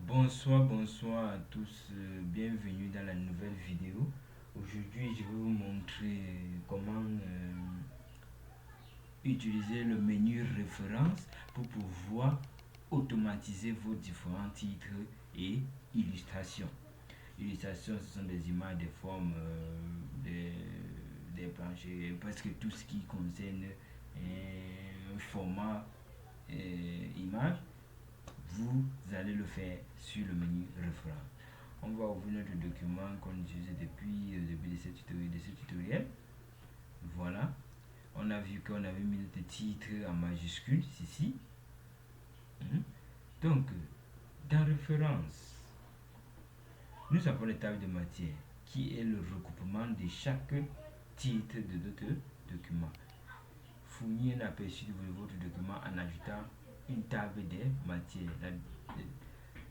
Bonsoir à tous, bienvenue dans la nouvelle vidéo. Aujourd'hui, je vais vous montrer comment utiliser le menu référence pour pouvoir automatiser vos différents titres et illustrations. Illustrations, ce sont des images, des formes, des planchers, presque tout ce qui concerne un format image. Vous allez le faire sur le menu référence. On va ouvrir notre document qu'on utilise depuis le début de ce tutoriel. Voilà. On a vu qu'on avait mis notre titre en majuscule ici. Donc, dans référence, nous avons les tables de matière qui est le recoupement de chaque titre de notre document. Fournir un aperçu de votre document en ajoutant une table de matière.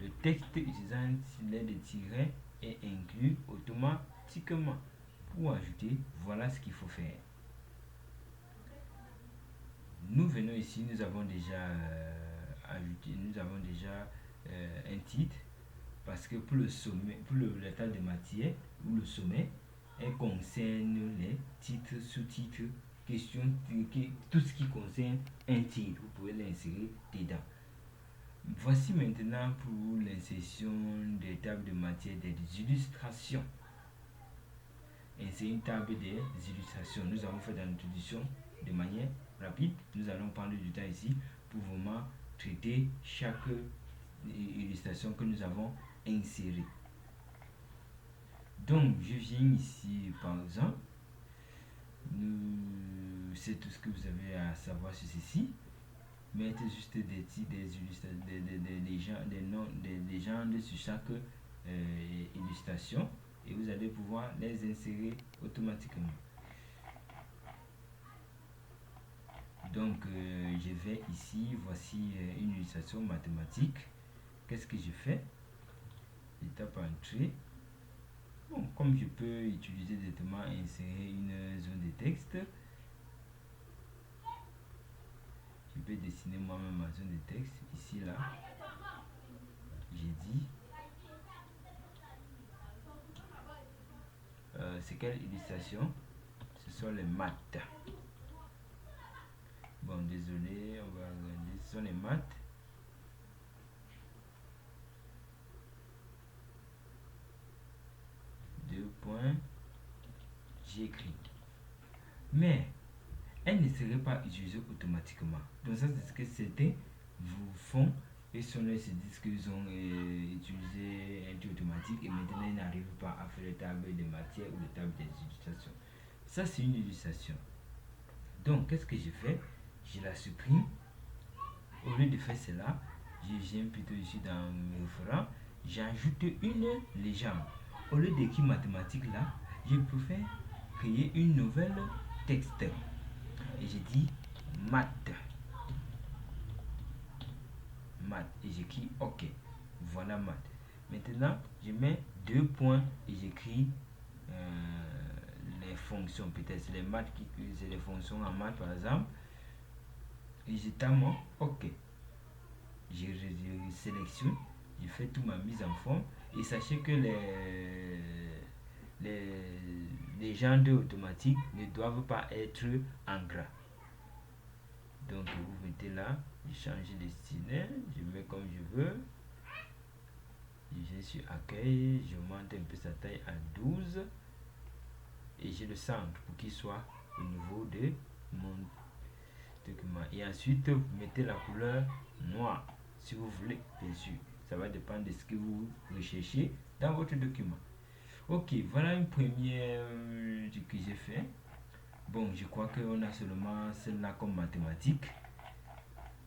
Le texte utilisant les de tirets est inclus automatiquement. Pour ajouter, voilà ce qu'il faut faire. Nous venons ici, nous avons déjà ajouté, un titre parce que pour le sommet, pour la table de matière ou le sommet, elle concerne les titres, sous-titres, questions, tout ce qui concerne un titre. Vous pouvez l'insérer dedans. Voici maintenant pour l'insertion des tables de matière des illustrations. Insérer une table des illustrations. Nous avons fait l'introduction de manière rapide. Nous allons prendre du temps ici pour vraiment traiter chaque illustration que nous avons insérée. Donc, je viens ici par exemple. C'est tout ce que vous avez à savoir sur ceci. Mettez juste des titres, des noms, des légendes sur chaque illustration et vous allez pouvoir les insérer automatiquement. Donc, je vais ici, voici une illustration mathématique. Qu'est-ce que je fais? Je tape entrée. Bon, comme je peux utiliser directement insérer une zone de texte, je peux dessiner moi-même ma zone de texte. Ici, là, j'ai dit c'est quelle illustration? Ce sont les maths. Bon, désolé, on va regarder. Ce sont les maths. Deux points. J'écris. Mais elle ne serait pas utilisée automatiquement. Donc ça, c'est ce que certains vous font. Et sur là, ils se disent qu'ils ont utilisé un truc automatique et maintenant ils n'arrivent pas à faire les tables de matière ou les tables d'illustration. Ça, c'est une illustration. Donc, qu'est-ce que je fais? Je la supprime. Au lieu de faire cela, je viens plutôt ici dans mes référents. J'ajoute une légende. Au lieu d'écrire mathématiques là, je préfère créer une nouvelle texte. Et je dis maths. Maths. Et j'écris OK. Voilà maths. Maintenant, je mets deux points et j'écris les fonctions. Peut-être c'est les maths, c'est les fonctions en maths par exemple. Et je tape mon OK. Je sélectionne. Je fais toute ma mise en forme. Et sachez que les légendes automatiques ne doivent pas être en gras. Donc vous mettez là, je change de style, je mets comme je veux. Je viens sur accueil, je monte un peu sa taille à 12 et j'ai le centre pour qu'il soit au niveau de mon document. Et ensuite, vous mettez la couleur noire si vous voulez, bien sûr. Ça va dépendre de ce que vous recherchez dans votre document. Ok, voilà une première que j'ai fait. Bon, je crois qu'on a seulement celle-là comme mathématique.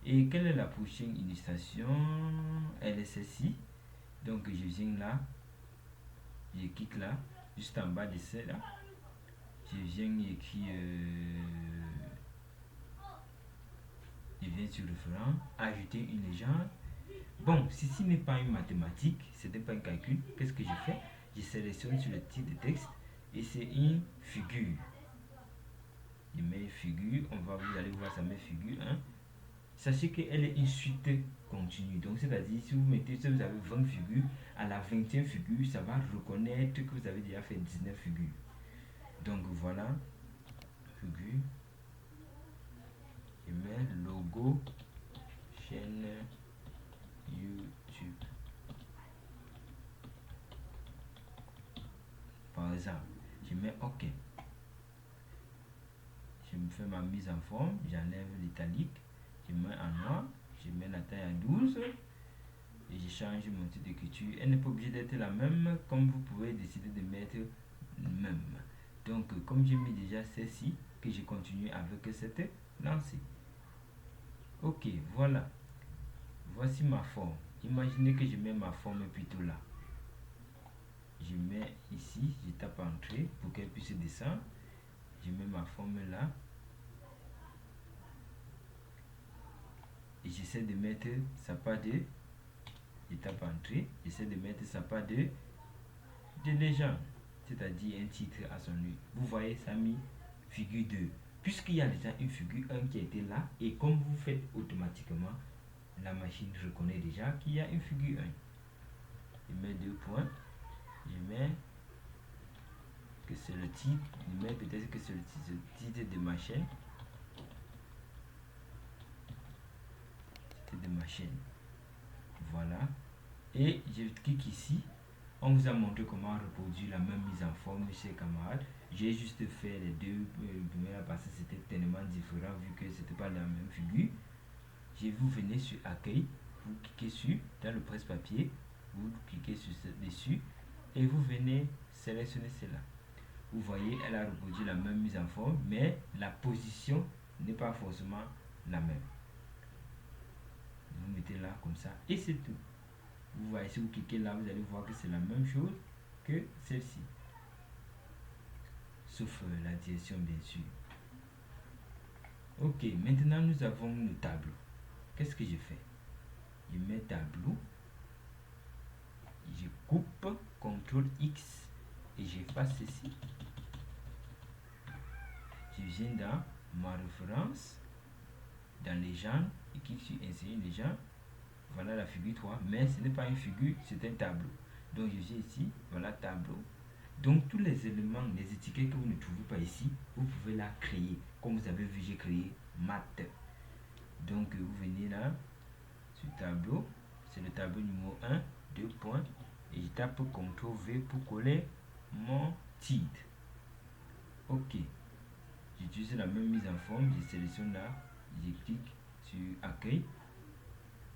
Et quelle est la prochaine illustration? Elle est celle-ci. Donc je viens là, je clique là, juste en bas de celle-là. Je viens écrire, je viens sur le référent, ajouter une légende. Bon, ceci n'est pas une mathématique, ce n'est pas un calcul. Qu'est-ce que je fais? Je sélectionne sur le titre de texte et c'est une figure. Je mets une figure, vous allez voir ça met figure. Hein. sachez qu'elle est une suite continue. Donc, c'est-à-dire, si vous avez 20 figures, à la 20e figure, ça va reconnaître que vous avez déjà fait 19 figures. Donc, voilà, figure, je mets logo, chaîne YouTube. Par exemple, je mets OK. Je me fais ma mise en forme, j'enlève l'italique, je mets en noir, je mets la taille à 12 et je change mon titre d'écriture. Elle n'est pas obligée d'être la même, comme vous pouvez décider de mettre même. Donc, comme j'ai mis déjà celle-ci, que je continue avec cette lancée. Ok, voilà. Voici ma forme. Imaginez que je mets ma forme plutôt là. Je mets ici, je tape entrée pour qu'elle puisse descendre. Je mets ma forme là. Et j'essaie de mettre sa part de, je tape entrée, j'essaie de mettre sa part de légende, c'est-à-dire un titre à son nom. Vous voyez, ça a mis figure 2. Puisqu'il y a déjà une figure 1 qui a été là, et comme vous faites automatiquement, la machine reconnaît déjà qu'il y a une figure 1. Je mets 2 points, je mets que c'est le titre, je mets peut-être que c'est le titre de ma chaîne. De ma chaîne. Voilà. Et je clique ici. On vous a montré comment reproduire la même mise en forme chez camarades. J'ai juste fait les deux premières parce que c'était tellement différent vu que c'était pas la même figure. Vous venez sur accueil, vous cliquez sur dans le presse-papier, vous cliquez sur dessus et vous venez sélectionner cela. Vous voyez, elle a reproduit la même mise en forme, mais la position n'est pas forcément la même. Vous mettez là comme ça et c'est tout. Vous voyez, si vous cliquez là, vous allez voir que c'est la même chose que celle-ci, sauf la direction bien sûr. Ok, maintenant nous avons le tableau. Qu'est-ce que je fais? Je mets tableau, je coupe, CTRL X et j'efface ceci. Je viens dans ma référence, dans les gens, et clique sur insérer les gens. Voilà la figure 3, mais ce n'est pas une figure, c'est un tableau. Donc je viens ici, voilà tableau. Donc tous les éléments, les étiquettes que vous ne trouvez pas ici, vous pouvez la créer. Comme vous avez vu, j'ai créé maths. Donc vous venez là, sur tableau, c'est le tableau numéro 1, 2 points, et je tape CTRL V pour coller mon titre. Ok, j'utilise la même mise en forme, je sélectionne là, je clique sur accueil,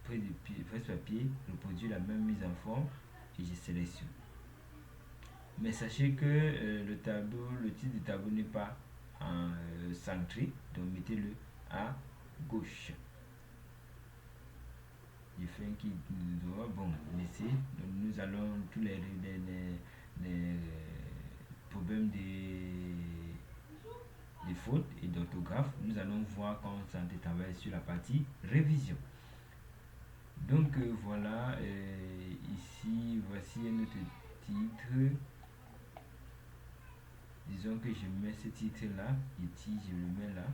presse-papier, reproduire la même mise en forme et je sélectionne. Mais sachez que le tableau, le titre du tableau n'est pas centré, donc mettez-le à gauche. Je fais un qui doit, bon, laissez. Nous allons tous les problèmes des fautes et d'orthographe, nous allons voir quand on travaille sur la partie révision. Donc voilà, ici voici un autre titre. Disons que je mets ce titre là, ici je le mets là.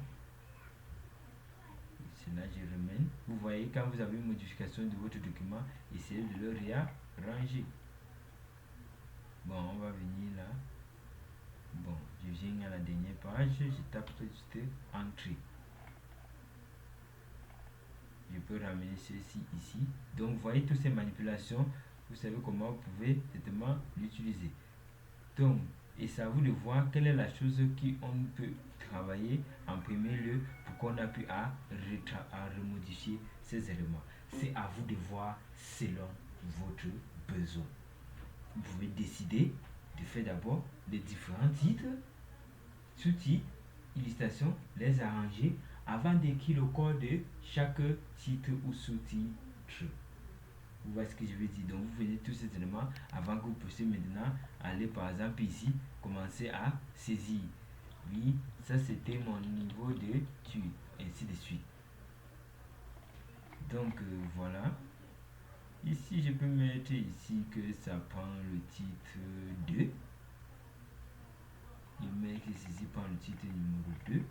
Là je remets. Vous voyez, quand vous avez une modification de votre document, essayez de le réarranger. Bon, on va venir là. Bon, je viens à la dernière page, je tape juste entrée. Je peux ramener ceci ici. Donc vous voyez toutes ces manipulations, vous savez comment vous pouvez directement l'utiliser. Donc, et c'est à vous de voir quelle est la chose qu'on peut travailler en premier lieu pour qu'on a pu à remodifier ces éléments. C'est à vous de voir selon votre besoin. Vous pouvez décider de faire d'abord les différents titres, sous-titres, illustrations, les arranger avant d'écrire le code de chaque titre ou sous-titre. Vous voyez ce que je veux dire. Donc vous venez tous ces éléments avant que vous puissiez maintenant aller par exemple ici, commencer à saisir. Oui, ça c'était mon niveau de tu, ainsi de suite. Donc voilà. Ici je peux mettre ici que ça prend le titre 2. Je mets que ceci prend le titre numéro 2.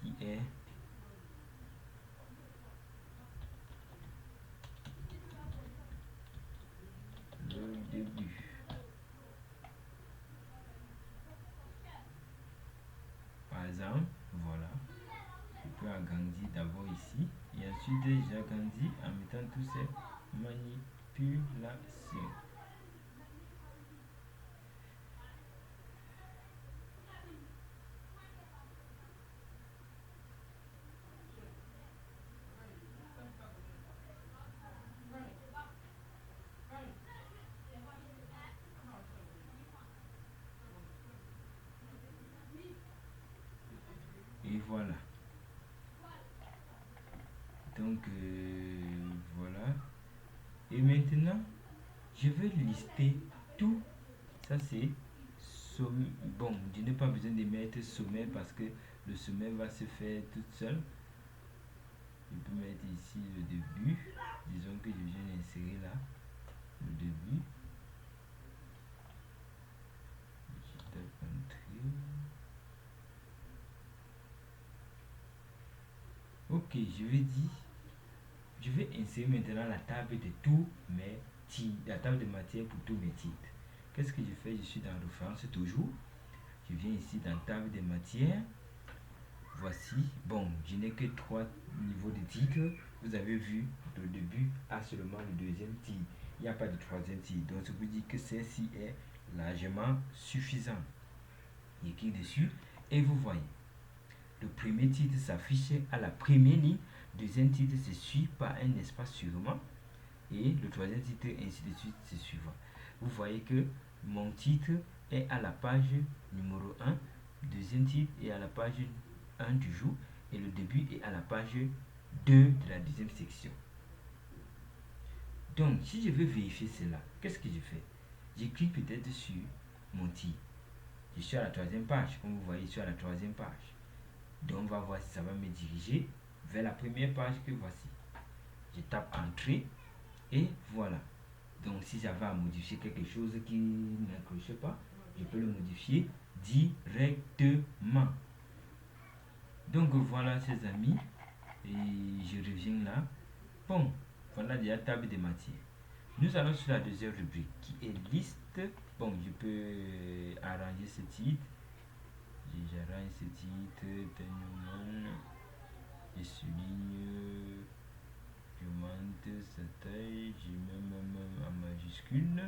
qui est le début. Par exemple, voilà, je peux agrandir d'abord ici et ensuite j'agrandis en mettant tous ces manipulations. Et voilà. Donc voilà. Et maintenant, je vais lister tout. Ça c'est sommet. Bon, je n'ai pas besoin de mettre sommet parce que le sommet va se faire tout seul. Je peux mettre ici le début. Disons que je viens d'insérer là le début. Je tape entrée. Ok, je vais insérer maintenant la table de tous mes titres, la table de matière pour tous mes titres. Qu'est-ce que je fais? Je suis dans référence toujours. Je viens ici dans table de matière. Voici, bon, je n'ai que 3 niveaux de titres. Vous avez vu, le début a seulement le deuxième titre. Il n'y a pas de troisième titre. Donc, ça veut dire que celle-ci est largement suffisant. Il clique dessus et vous voyez. Le premier titre s'affiche à la première ligne. Deuxième titre se suit par un espace suivant. Et le troisième titre, ainsi de suite, c'est suivant. Vous voyez que mon titre est à la page numéro 1. Deuxième titre est à la page 1 toujours. Et le début est à la page 2 de la deuxième section. Donc, si je veux vérifier cela, qu'est-ce que je fais? Je clique peut-être sur mon titre. Je suis à la troisième page. Comme vous voyez, je suis à la troisième page. Donc, on va voir si ça va me diriger vers la première page que voici. Je tape Entrée et voilà. Donc, si j'avais à modifier quelque chose qui n'accrochait pas, je peux le modifier directement. Donc, voilà, chers amis. Et je reviens là. Bon, voilà déjà table de matière. Nous allons sur la deuxième rubrique qui est liste. Bon, je peux arranger ce titre. J'arrange ce titre. Je souligne. Je monte sa taille. Je mets même en majuscule.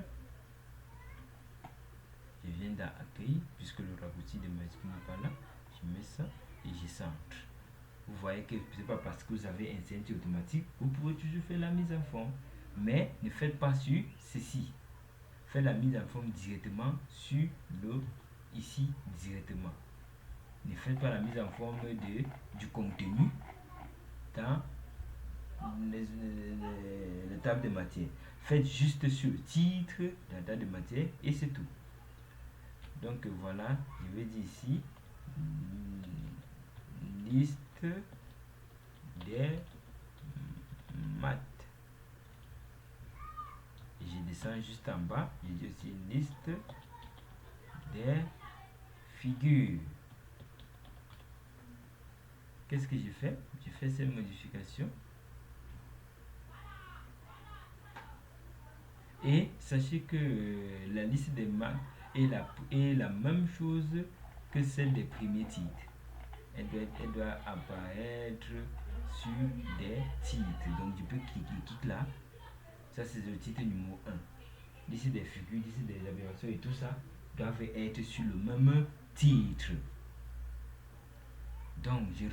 Je viens dans accueil puisque le raccourci de majuscule n'est pas là. Je mets ça et je centre. Vous voyez que ce n'est pas parce que vous avez un centre automatique, vous pouvez toujours faire la mise en forme. Mais ne faites pas sur ceci. Faites la mise en forme directement sur le ici directement. Ne faites pas la mise en forme du contenu dans la table de matière. Faites juste sur le titre de la table de matière et c'est tout. Donc voilà, je vais dire ici liste des maths. Et je descends juste en bas, je dis aussi liste des figures. Qu'est-ce que je fais? Je fais cette modification. Et sachez que la liste des maths est la même chose que celle des premiers titres. Elle doit apparaître sur des titres. Donc je peux cliquer là. Ça c'est le titre numéro 1. Liste des figures, liste des aberrations et tout ça doivent être sur le même titre. Donc je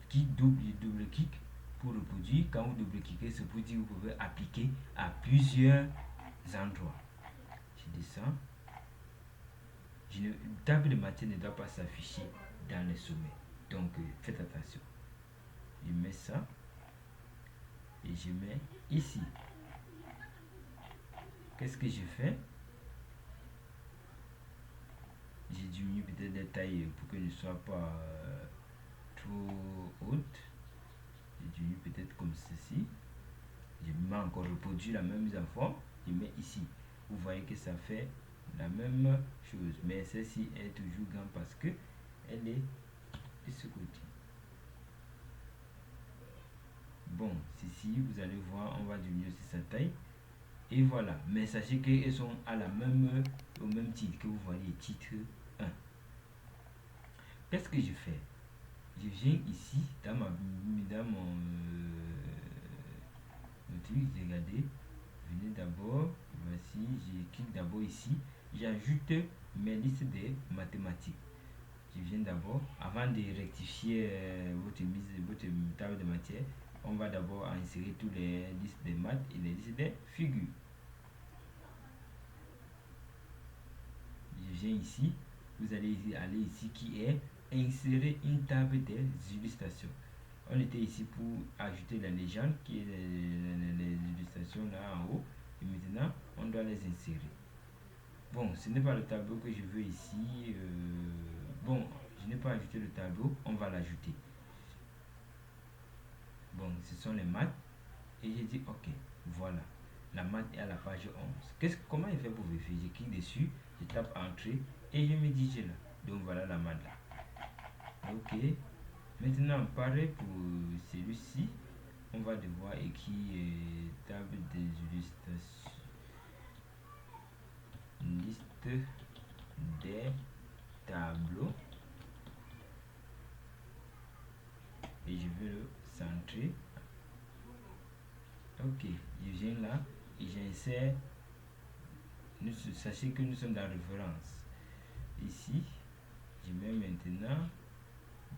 clique, double-clique pour reproduire. Quand vous double-cliquez, ce pour dire que vous pouvez appliquer à plusieurs endroits. Je descends. Table de matière ne doit pas s'afficher dans le sommet. Donc faites attention. Je mets ça et je mets ici. Qu'est-ce que je fais? J'ai diminué peut-être la taille pour qu'elle ne soit pas trop haute. J'ai diminué peut-être comme ceci. Je mets encore reproduire la même mise en forme. Je mets ici. Vous voyez que ça fait la même chose. Mais celle-ci est toujours grande parce que elle est de ce côté. Bon, ceci, vous allez voir, on va diminuer aussi sa taille. Et voilà. Mais sachez qu'elles sont au même titre que vous voyez, titre 1. Qu'est-ce que je fais? Je viens ici, dans mon truc, regardez. Venez d'abord, voici, je clique d'abord ici. J'ajoute mes listes de mathématiques. Je viens d'abord, avant de rectifier votre table de matière, on va d'abord insérer toutes les listes de maths et les listes de figures. Je viens ici, vous allez aller ici qui est insérer une table des illustrations. On était ici pour ajouter la légende qui est les illustrations là en haut et maintenant on doit les insérer. Bon, ce n'est pas le tableau que je veux ici. Bon, je n'ai pas ajouté le tableau, on va l'ajouter. Bon, ce sont les maths. Et j'ai dit ok, voilà. La maths est à la page 11. Comment il fait pour vérifier? Je clique dessus, je tape entrée et je me dirige là. Donc voilà la maths là. Ok. Maintenant, pareil pour celui-ci. On va devoir écrire table des illustrations. Liste des tableaux. Et je vais le centrer. Ok, je viens là et j'insère. Sachez que nous sommes dans référence. Ici, je mets maintenant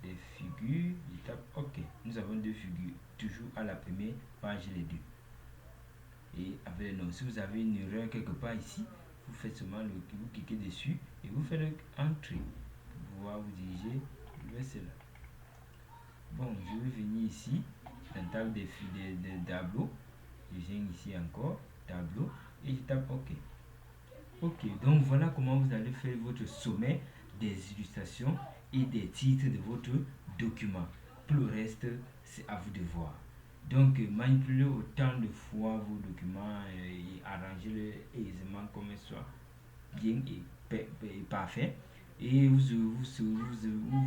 des figures. Je tape OK. Nous avons deux figures, toujours à la première page les deux. Et avec le nom, si vous avez une erreur quelque part ici, vous faites seulement vous cliquez dessus et vous faites entrer pour pouvoir vous diriger vers cela. Bon, je vais venir ici, dans la table des tableaux. Je viens ici encore, tableau, et je tape OK. Ok, donc voilà comment vous allez faire votre sommet des illustrations et des titres de votre document. Pour le reste, c'est à vous de voir. Donc, manipulez autant de fois vos documents et arrangez-les aisément comme ils soient bien et parfait. Et vous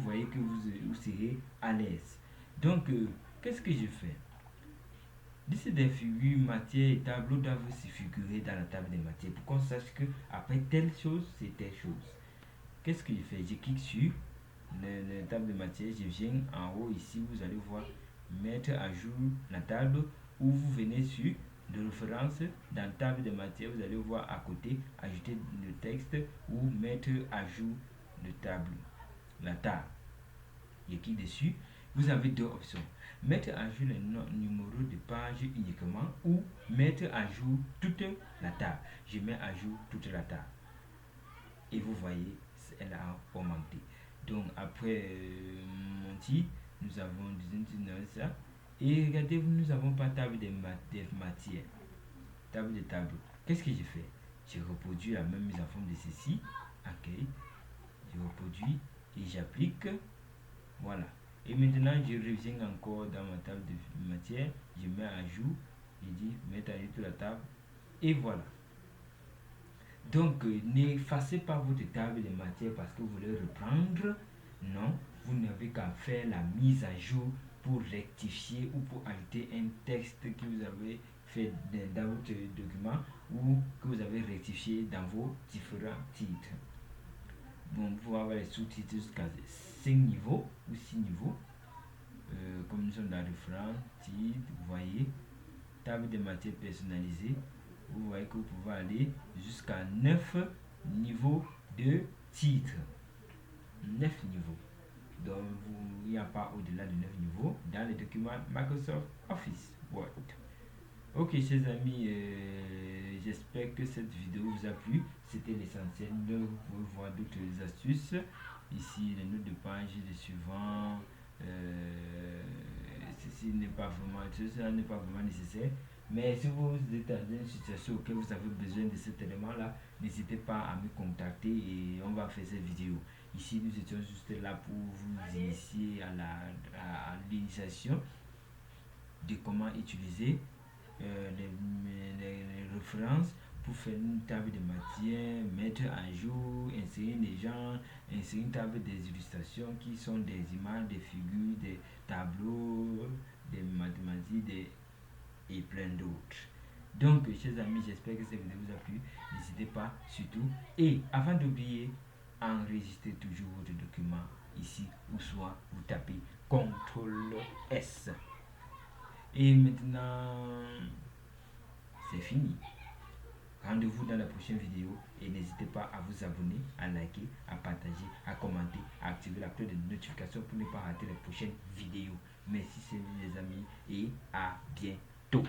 voyez que vous serez à l'aise. Donc, qu'est-ce que je fais? Liste des figures, matières et tableaux doivent se figurer dans la table des matières pour qu'on sache que après telle chose, c'est telle chose. Qu'est-ce que je fais? Je clique sur la table de matière, je viens en haut ici, vous allez voir mettre à jour la table ou vous venez sur de référence dans la table de matière, vous allez voir à côté ajouter le texte ou mettre à jour le tableau, la table. Je clique dessus. Vous avez deux options. Mettre à jour les numéros de page uniquement ou mettre à jour toute la table. Je mets à jour toute la table. Et vous voyez, elle a augmenté. Donc après mon titre, nous avons ça. Et regardez, nous n'avons pas table de matière. Table de tableau. Qu'est-ce que je fais? Je reproduis la même mise en forme de ceci. Ok. Je reproduis et j'applique. Voilà. Et maintenant, je reviens encore dans ma table de matière. Je mets à jour. Je dis mettre à jour toute la table. Et voilà. Donc, n'effacez pas votre table de matière parce que vous voulez reprendre. Non, vous n'avez qu'à faire la mise à jour pour rectifier ou pour ajouter un texte que vous avez fait dans votre document ou que vous avez rectifié dans vos différents titres. Bon, vous pouvez avoir les sous-titres jusqu'à 5 niveaux ou 6 niveaux. Comme nous sommes dans le référent, titre, vous voyez, table de matière personnalisée. Vous voyez que vous pouvez aller jusqu'à 9 niveaux de titres. 9 niveaux. Donc, il n'y a pas au-delà de 9 niveaux dans les documents Microsoft Office Word. Ok, chers amis, j'espère que cette vidéo vous a plu. C'était l'essentiel. Vous pouvez voir d'autres astuces. Ici, les notes de page, les suivants. Ceci n'est pas vraiment nécessaire. Mais si vous êtes dans une situation où vous avez besoin de cet élément-là, n'hésitez pas à me contacter et on va faire cette vidéo. Ici, nous étions juste là pour vous initier à l'initiation de comment utiliser les références pour faire une table de matière, mettre à jour, insérer les gens, insérer une table des illustrations qui sont des images, des figures, des tableaux, des mathématiques et plein d'autres. Donc, chers amis, j'espère que cette vidéo vous a plu. N'hésitez pas, surtout. Et avant d'oublier, enregistrez toujours votre document ici, ou soit vous tapez CTRL S. Et maintenant, c'est fini. Rendez-vous dans la prochaine vidéo et n'hésitez pas à vous abonner, à liker, à partager, à commenter, à activer la cloche de notification pour ne pas rater les prochaines vidéos. Merci les amis et à bientôt.